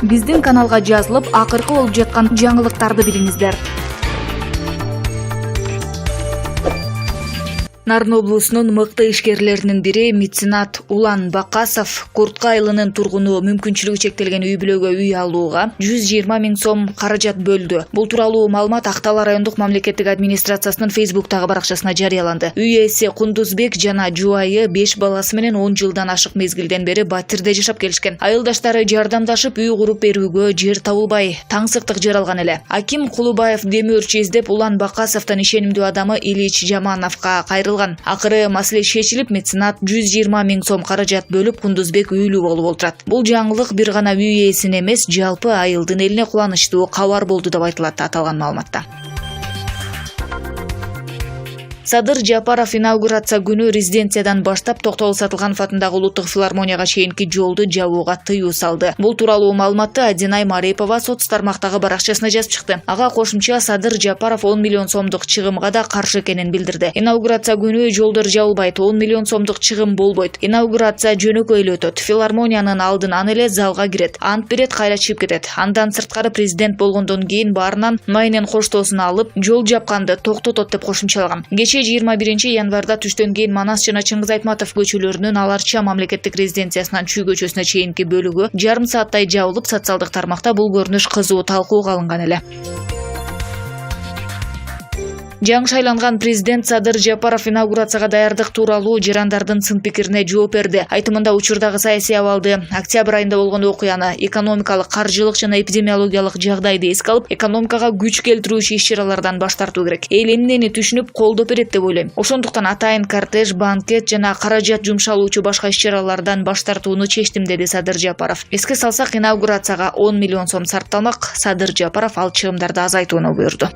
Биздин каналга жазылып, акыркы болуп жаткан жаңылыктарды билиңиздер. Нарын облусунун мыкты ишкерлеринин бири меценат Улан Бакасов Куртка айылынын тургуну мүмкүнчүлүгү чектелген үй-бүлөгө үй алууга 120 000 сом каражат бөлдү. Бул тууралуу маалымат Актала райондук мамлекеттик администрациясынын Фейсбуктагы баракчасына жарыяланды. Үй ээси Кундузбек жана жубайы 5 баласы менен 10 жылдан ашык мезгилден бери батирде жашап келишкен. Айылдаштары жардамдашып үй куруп берүүгө жер табылбай, таңсыктык жаралган эле. Аким Кулубаев демөөрчү издеп Улан Бакасовдон ишенимдүү адамы Ильич Жамановго кайрылган. Акыры маселе чечилип, меценат 120 000 сом каражат бөлүп Кундузбек үйлүү болуп отурат. Бул жаңылык бир гана үй ээсине эмес, жалпы айылдын элине кубанычтуу кабар болду деп айтылат аталган маалыматта. Садыр Жапаров инаугурация күнү резиденциядан баштап Токтогул Сатылганов атындагы улуттук филармонияга чейинки жолду жабууга тыюу салды. Бул тууралуу маалыматты Адинай Марипова соц тармактагы баракчасына жазып чыкты. Ага кошумча Садыр Жапаров 10 миллион сомдук чыгымга да каршы экенин билдирди. Инаугурация күнү жолдор жабылбайт, 10 миллион сомдук чыгым болбойт. Инаугурация жөнөкөй эле өтөт. Филармониянын алдынан эле залга кирет. Ант берет, кайра чыгып кетет. Андан сырткары президент болгондон кийин баарынан майнен коштоосун алып, жол жапканды токтотот деп кошумчалаган. 21 январда түштөн кийин Манас жана Чыңгыз Айтматов көчөлөрүнүн Аларча мамлекеттик резиденциясынан Чүй көчөсүнө чейинки бөлүгү жарым сааттай жабылып, социалдык тармакта бул көрүнүш кызуу талкууга алынган эле. Жаңы шайланган президент Садыр Жапаров инаугурацияга даярдык тууралуу жарандардын сын пикирине жооп берди. Айтымында учурдагы саясий абалды, октябрь айында болгон окуяны, экономикалык, каржылык жана эпидемиологиялык жагдайды эске алып, экономикага күч келтирүүчү иш-чаралардан баш тартуу керек. Эл эмнени түшүнүп колдоп берет деп ойлойм. Ошондуктан атайын кортеж, банкет жана каражат жумшалуучу башка иш-чаралардан баш тартууну чечтим, деди Садыр Жапаров. Эске салсак, инаугурацияга 10 миллион сом сарпталмак. Садыр Жапаров ал чыгымдарды азайтууну буйрду.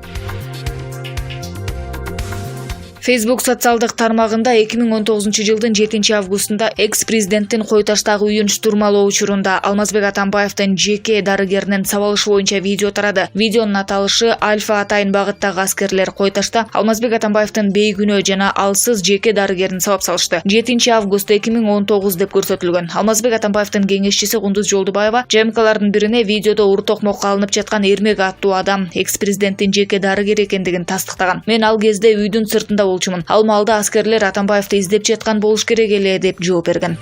Facebook социалдык тармагында 2019 жылдын 7 августунда экс-президенттин Кой таштагы үйүн штурмалоо учурунда Алмазбек Атамбаевдин жеке дарыгеринин сабалышы боюнча видео тарады. Видеонун аталышы Альфа атайын багыттагы аскерлер Кой ташта Алмазбек Атамбаевдин бейгүнөө жана алсыз жеке дарыгерин сабап салышты. 7 август 2019 деп көрсөтүлгөн. Алмазбек Атамбаевдин кеңешчиси Кундуз Жолдубаева жаймкалардын бирине видеодо ур токмокко алынып жаткан Эрмек аттуу адам экс-президенттин жеке дарыгери экендигин тастыктаган. Мен ал кезде үйдүн сыртында ал маалда аскерлер Атамбаевди издеп жаткан болуш керек эле деп жооп берген.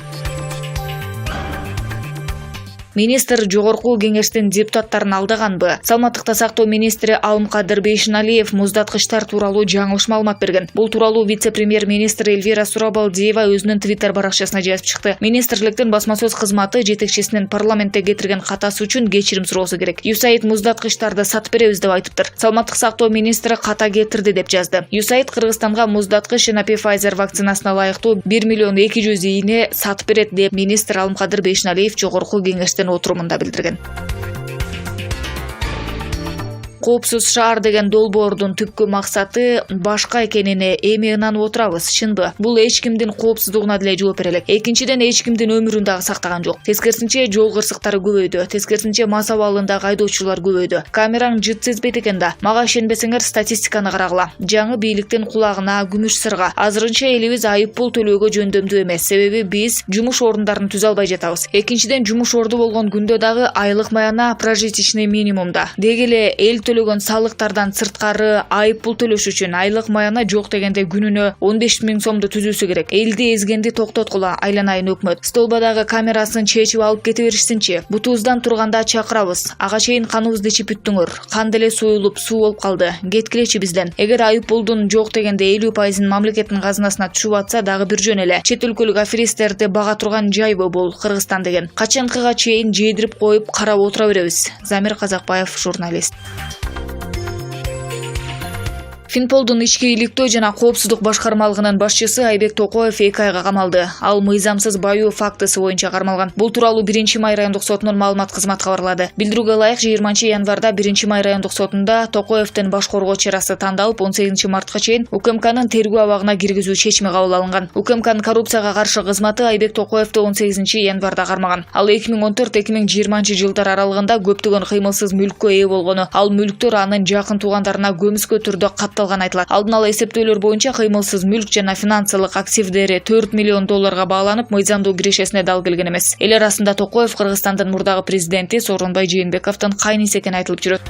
Министр жогорку кеңештин депутаттарын алдаганбы? Саламаттыкты сактоо министри Алымкадыр Бейшеналиев муздаткычтар тууралуу жаңылыш маалымат берген. Бул тууралуу вице-премьер-министр Эльвира Сурабалдиева өзүнүн Твиттер баракчасына жазып чыкты. Министрликтин басма сөз кызматы жетекчисинин парламентте кетирген катасы үчүн кечирим суроосу керек. ЮСАИД муздаткычтарды сатып беребиз деп айтыптыр. Саламаттык сактоо министри ката кетирди деп жазды. ЮСАИД Кыргызстанга муздаткыч жана Pfizer вакцинасына ылайыктуу 1 200 000 ийне сатып берет деп министр Алымкадыр Бейшеналиев жогорку кеңештин отурумунда билдирген. Коопсуз шаар деген долбоордун түпкү максаты башка экенине эми ынанып отурабыз. Чынбы? Бул эч кимдин коопсуздугуна деле жооп бере элек. Экинчиден, эч кимдин өмүрүн дагы сактаган жок. Тескерисинче, жол кырсыктары көбөйдү. Тескерисинче, мас абалында айдоочулар көбөйдү. Камераң жыт сезбейт экен да. Мага ишенбесеңер, статистиканы карагыла. Жаңы бийликтин кулагына күмүш сырга. Азырынча элибиз айып пул төлөөгө жөндөмдүү эмес. Себеби биз жумуш орундарын түзө албай жатабыз. Экинчиден, жумуш орду болгон күндө дагы айлык маяна прожиточный минимумда. Деги эле эл төлөгөн салыктардан сырткары айып пул төлөш үчүн айлык маяна жок дегенде күнүнө 15 000 сомду түзүүсү керек. Элди эзгенди токтоткула, айланайын өкмөт. Столбадагы камерасын чечип алып кете беришсинчи. Бутубуздан турганда чакырабыз. Ага чейин каныбызды ичип бүттүңөр. Кан деле суюлуп, суу болуп калды. Кеткилечи бизден. Эгер айып пулдун жок дегенде 50% мамлекеттин казынасына түшүп атса дагы бир жөн эле. Чет өлкөлүк аферисттерди бага турган жайбы бул Кыргызстан деген. Качанкыга чейин жейдирип коюп карап отура беребиз. Замир Казакбаев, журналист. Финполдун ички иликтөө жана коопсуздук башкармалыгынын башчысы Айбек Токоев 2 айга камалды. Ал мыйзамсыз баюу фактысы боюнча кармалган. Бул тууралуу 1-Май райондук сотунун маалымат кызматы кабарлады. Билдирүүгө ылайык 20 январда 1-Май райондук сотунда Токоевдин баш коргоо чарасы тандалып, 18 мартка чейин УКМКнын тергөө абагына киргизүү чечими кабыл алынган. УКМКнын коррупцияга каршы кызматы Айбек Токоевду 18 январда кармаган. Ал 2014-2020 жылдар аралыгында көптөгөн кыймылсыз мүлккө ээ болгону, ал мүлктөр анын жакын туугандарына көмүскө түрдө катталганы айтылат. Алдын ала эсептөөлөр боюнча кыймылсыз мүлк жана финансылык активдери $4 миллион бааланып, мыйзамдуу кирешесине дал келген эмес. Эл арасында Токоев Кыргызстандын мурдагы президенти Сооронбай Жээнбековдун кайниси экени айтылып жүрөт.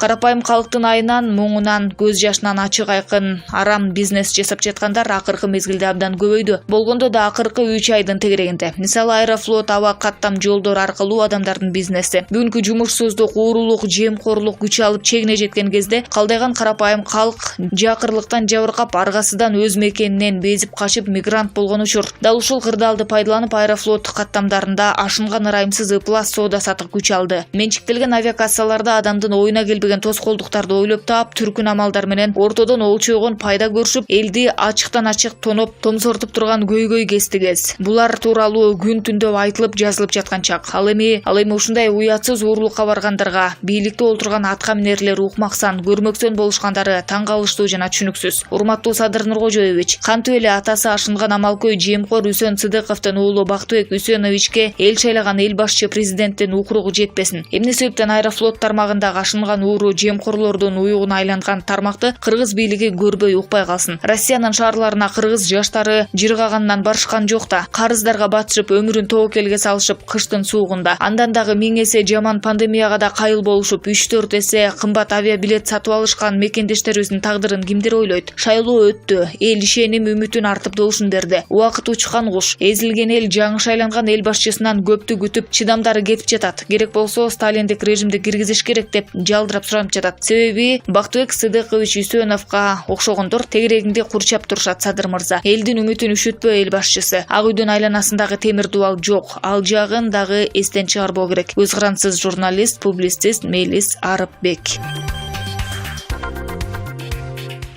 Карапайым калктын айынан, муңунан, көз жашынан ачык айкын арам бизнес жасап жаткандар акыркы мезгилде абдан көбөйдү. Болгондо да акыркы 3 айдын тегерегинде. Мисалы, Аэрофлот, аба каттам жолдор аркылуу адамдардын бизнеси. Бүгүнкү жумушсуздук, уурулук, жемкорлук күч алып чегине жеткен кезде калдайган карапайым калк жакырлыктан жабыркап, аргасыдан өз мекенинен безип качып мигрант болгон учур. Дал ушул кырдаалды пайдаланып, Аэрофлот каттамдарында ашынган ырайымсыз ыплас соода сатык күч алды. Менчиктелген авиакассаларда адамдын оюна келбеген тоскоолдуктарды ойлоп таап, түркүн амалдар менен ортодон олчойгон пайда көрүшүп, элди ачыктан ачык тоноп, томсортуп турган көйгөй кестигез. Булар тууралуу күн түндөп айтылып, жазылып жаткан чак. Ал эми ушундай уятсыз уурулукка баргандарга бийликте олтурган атка минерлер укмаксан, көрмөксөн болушкандары таң калыштуу жана түшүнүксүз. Урматтуу Садыр Нуркожоевич, кантип эле атасы ашынган амалкөй жемкор Үсөн Сыдыковдун уулу Бактыбек Үсөновичке эл шайлаган эл башчы президенттин укуругу жетпесин. Эмне себептен Аэрофлот тармагындагы ашынган ууру жемкорлордун уюгуна айланган тармакты кыргыз бийлиги көрбөй укпай калсын. Россиянын шаарларына кыргыз жаштары жыргагандан барышкан жок да, карыздарга батышып, өмүрүн тобокелге салышып, кыштын суугунда, андан дагы 1000 эсе жаман пандемияга да кайыл болушуп, 3-4 эсе кымбат авиабилет сатып алышкан мекендештерибиздин тагдырын кимдер ойлойт? Шайлоо өттү, эл ишеним үмүтүн артып добушун берди. Убакыт учкан куш, эзилген эл жаңы шайланган эл башчысынан көптү күтүп, чыдамдары кетип жатат. Керек болсо сталиндик режимди киргизиш керек деп жалдырап суранып жатат. Себеби Бактыбек Сыдыкович Үсөновго окшогондор тегерегинде курчап турушат. Садыр мырза, элдин үмүтүн үшүтпө эл башчысы. Ак үйдүн айланасындагы темир дубал жок. Ал жагын дагы эстен чыгарбоо керек. Өз кырансыз журналист, публицист Мелис Арыпбек.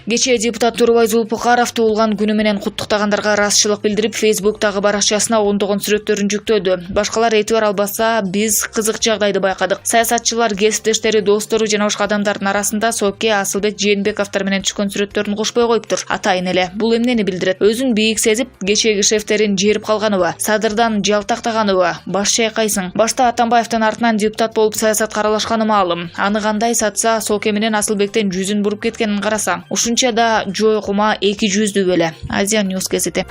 Кечээ депутат Турбай Зулпукаров туулган күнү менен куттуктагандарга ыраазычылык билдирип, Фейсбуктагы баракчасына ондогон сүрөттөрүн жүктөдү. Башкалар этибар албаса, биз кызык жагдайды байкадык. Саясатчылар, кесиптештери, достору жана башка адамдардын арасында Соке, Асылбек Жээнбековдор менен түшкөн сүрөттөрүн кошпой коюптур. Атайын эле. Бул эмнени билдирет? Өзүн бийик сезип, кечээги шефтерин жээрип калганыбы? Садырдан жалтактаганыбы? Баш чайкайсың. Башта Атамбаевдин артынан депутат болуп саясатка аралашканы маалым. Аны кандай сатса, Соке менен Асылбектен жүзүн буруп кеткенин карасаң, да жойкума 200 беле. Азия Ньюс газети.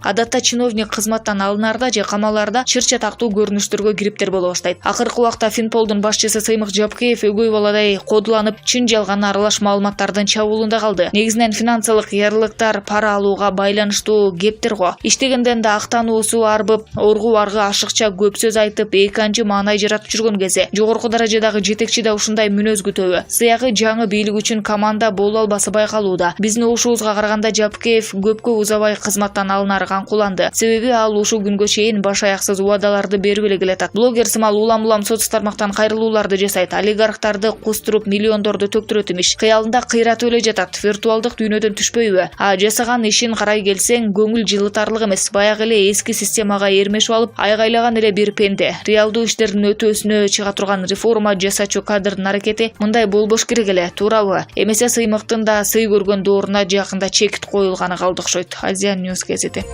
Адатта чиновник кызматтан алынарда же камаларда чыр чатактуу көрүнүштөргө кириптер боло баштайт. Акыркы убакта Финполдун башчысы Сыймык Жапкеев өгөй баладай кодуланып, чын жалган аралаш маалыматтардын чабуулунда калды. Негизинен финансылык ярылыктар, пара алууга байланыштуу кептер го. Иштегенден да актануусу арбып, оргу баргы ашыкча көп сөз айтып, эканчы маанай жаратып жүргөн кезде жогорку даражадагы жетекчи да ушундай мүнөз күтөбү? Сыягы жаңы бийлик үчүн команда боло албасы байкалууда. Биздин угушубузга караганда Жапкеев көпкө узабай кызматтан алынарга куланды. Себеби ал ушул күнгө чейин баш аяксыз убадаларды берип эле келатат. Блогер сымал улам соц тармактан кайрылууларды жасайт. Олигархтарды кустуруп миллиондорду төктүрөт имиш. Кыялында кыйратып эле жатат. Виртуалдык дүйнөдөн түшпөйбү? Жасаган ишин карай келсең, көңүл жылытарлык эмес. Баягы эле эски системага эрмешип алып, айгайлаган эле бир пенде. Реалдуу иштердин өтөөсүнө чыга турган реформа жасачу кадрдын аракети мындай болбош керек эле, туурабы? Эмесе Сыймыктын да сый көргөн дооруна жакында чекит коюлганы калды окшойт. Азия Ньюс газети.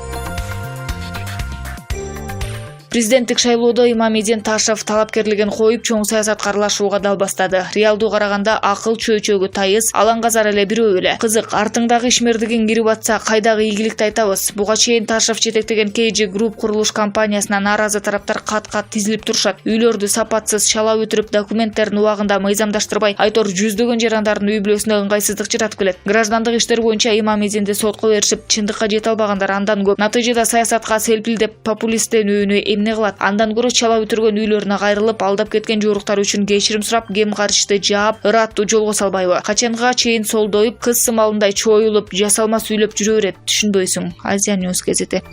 Президенттик шайлоодо Имамидин Ташев талапкерлигин коюп, чоң саясатка аралашууга дал бастады. Реалдуу караганда акыл чөйчөгү тайыз, алаңгазар эле бирөө эле. Кызык, артыңдагы ишмердигиң кирип атса, кайдагы ийгиликти айтабыз? Буга чейин Ташев жетектеген KG Group курулуш компаниясына нааразы тараптар кат-кат тизилип турушат. Үйлөрдү сапатсыз чалап өтүрүп, документтерин убагында мыйзамдаштырбай, айтор жүздөгөн жарандардын үй бүлөсүнө ыңгайсыздык жаратып келет. Граждандык иштер боюнча Имамидинди сотко беришип, чындыкка жете албагандар андан көп. Натыйжада саясатка селпилдеп популисттенүүнү кылат. Андан көрө чалап өтүргөн үйлөрүнө кайрылып, алдап кеткен жоруктар үчүн кечирим сурап, кем карышты жаап, ыраттуу жолго салбайбы? Качанга чейин солдоюп, кыз сымалындай чоюлуп, жасалма сүйлөп жүрө берет, түшүнбөйсүң. Азия Ньюс газети.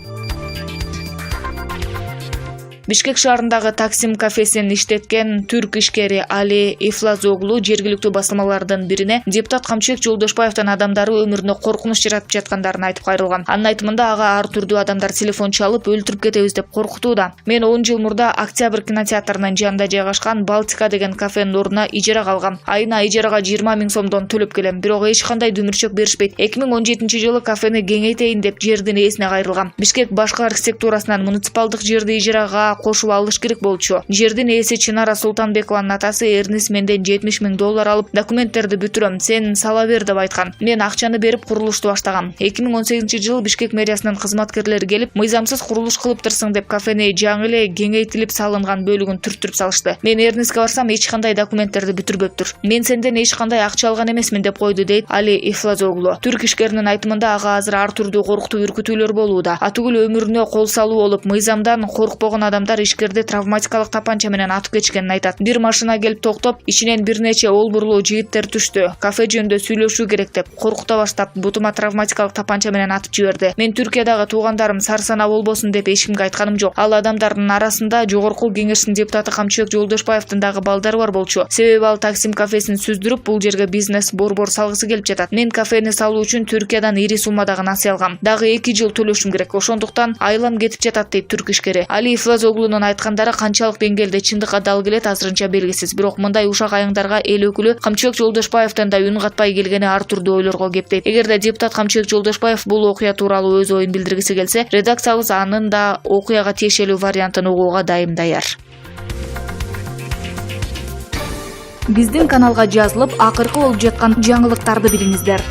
Бишкек шаарындагы Таксим кафесин иштеткен түрк ишкери Али Ифлазоглу жергиликтүү басылмалардын бирине депутат Камчыбек Жолдошбаевдин адамдары өмүрүнө коркунуч жаратып жаткандарын айтып кайрылган. Анын айтымында ага ар түрдүү адамдар телефон чалып өлтүрүп кетебиз деп коркутууда. Мен 10 жыл мурда Октябрь кинотеатрынын жанында жайгашкан Балтика деген кафенин ордуна ижарага алгам. Айына ижарага 20 000 сомдон төлөп келем. Бирок эч кандай дүмүрчөк беришпейт. 2017-жылы кафени кеңейтейин деп жердин ээсине кайрылгам. Бишкек башкы архитектурасынан муниципалдык жерди ижарага кошуп алыш керек болчу. Жердин ээси Чынара Султанбекованын атасы Эрнис менден $70.000 алып, документтерди бүтүрөм, сен сала бер деп айткан. Мен акчаны берип курулушту баштагам. 2018-жылы Бишкек мэриясынын кызматкерлери келип, мыйзамсыз курулуш кылыптырсың деп кафени жаңы эле кеңейтилип салынган бөлүгүн түрттүрүп салышты. Мен Эрниске барсам, эч кандай документтерди бүтүрбөптүр. Мен сенден эч кандай акча алган эмесмин деп койду, дейт Али Ифлазоглу. Түрк ишкеринин айтымында ага азыр ар түрдүү коркутуу үркүтүүлөр болууда. Атүгүл өмүрүнө кол салуу болуп, мыйзамдан коркпогон адамдар ишкерди травматикалык тапанча менен атып кетишкенин айтат. Бир машина келип токтоп, ичинен бир нече олбурлуу жигиттер түштү. Кафе жөнүндө сүйлөшүү керек деп коркута баштап, бутума травматикалык тапанча менен атып жиберди. Мен Түркиядагы туугандарым сарсана болбосун деп эч кимге айтканым жок. Ал адамдардын арасында Жогорку Кеңештин депутаты Камчыбек Жолдошбаевдин дагы балдары бар болчу. Себеби ал Таксим кафесин сүздүрүп, бул жерге бизнес борбор салгысы келип жатат. Мен кафени салуу үчүн Түркиядан ири суммадагы насый алгам. Дагы 2 жыл төлөшүм керек. Ошондуктан айлам кетип жатат, дейт түрк ишкери. Али Ифлазоглунун айткандары канчалык деңгээлде чындыкка дал келет азырынча белгисиз. Бирок мындай ушак айыңдарга эл өкүлү Камчыбек Жолдошбаевдин да үн катпай келгени ар түрдүү ойлорго кептейт. Эгерде депутат Камчыбек Жолдошбаев бул окуя тууралуу өз оюн билдиргиси келсе, редакциябыз анын да окуяга тиешелүү вариантын угууга дайым-даяр. Биздин каналга жазылып, акыркы болуп жаткан жаңылыктарды билиңиздер.